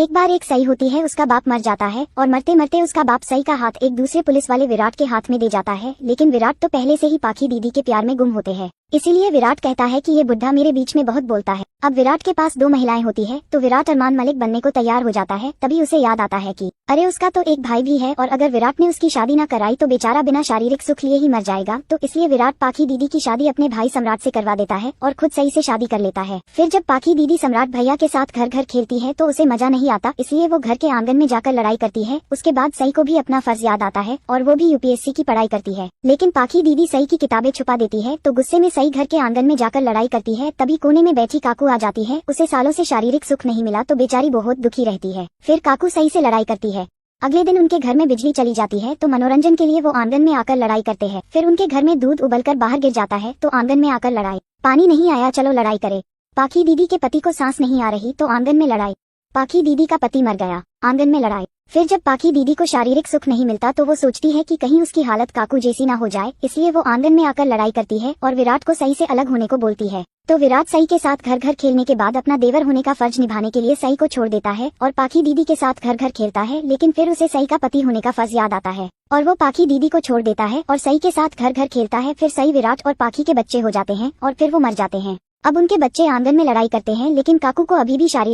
एक बार एक सई होती है, उसका बाप मर जाता है और मरते मरते उसका बाप सई का हाथ एक दूसरे पुलिस वाले विराट के हाथ में दे जाता है। लेकिन विराट तो पहले से ही पाखी दीदी के प्यार में गुम होते हैं, इसीलिए विराट कहता है कि ये बुढ़ा मेरे बीच में बहुत बोलता है। अब विराट के पास 2 महिलाएं होती है, तो विराट अरमान मलिक बनने को तैयार हो जाता है। तभी उसे याद आता है कि अरे उसका तो एक भाई भी है और अगर विराट ने उसकी शादी न कराई तो बेचारा बिना शारीरिक सुख लिए ही मर जाएगा। तो इसलिए विराट पाखी दीदी की शादी अपने भाई सम्राट से करवा देता है और खुद सई से शादी कर लेता है। फिर जब पाखी दीदी सम्राट भैया के साथ घर घर खेलती है तो उसे मजा नहीं आता, इसलिए वो घर के आंगन में जाकर लड़ाई करती है। उसके बाद सई को भी अपना फर्ज याद आता है और वो भी यूपीएससी की पढ़ाई करती है। लेकिन पाखी दीदी सई की किताबें छुपा देती है, तो गुस्से में सई घर के आंगन में जाकर लड़ाई करती है। तभी कोने में बैठी काकू आ जाती है। उसे सालों से शारीरिक सुख नहीं मिला तो बेचारी बहुत दुखी रहती है। फिर काकू सई से लड़ाई करती है। अगले दिन उनके घर में बिजली चली जाती है, तो मनोरंजन के लिए वो आंगन में आकर लड़ाई करते हैं। फिर उनके घर में दूध उबलकर बाहर गिर जाता है, तो आंगन में आकर लड़ाई। पानी नहीं आया, चलो लड़ाई करे। पाखी दीदी के पति को सांस नहीं आ रही, तो आंगन में लड़ाई। पाखी दीदी का पति मर गया, आंगन में लड़ाई। फिर जब पाखी दीदी को शारीरिक सुख नहीं मिलता तो वो सोचती है कि कहीं उसकी हालत काकू जैसी ना हो जाए, इसलिए वो आंगन में आकर लड़ाई करती है और विराट को सई से अलग होने को बोलती है। तो विराट सई के साथ घर घर खेलने के बाद अपना देवर होने का फर्ज निभाने के लिए सई को छोड़ देता है और पाखी दीदी के साथ घर घर खेलता है। लेकिन फिर उसे सई का पति होने का फर्ज याद आता है और वो पाखी दीदी को छोड़ देता है और सई के साथ घर घर खेलता है। फिर सई, विराट और पाखी के बच्चे हो जाते हैं और फिर वो मर जाते हैं। अब उनके बच्चे आंगन में लड़ाई करते हैं, लेकिन काकू को अभी भी शारीरिक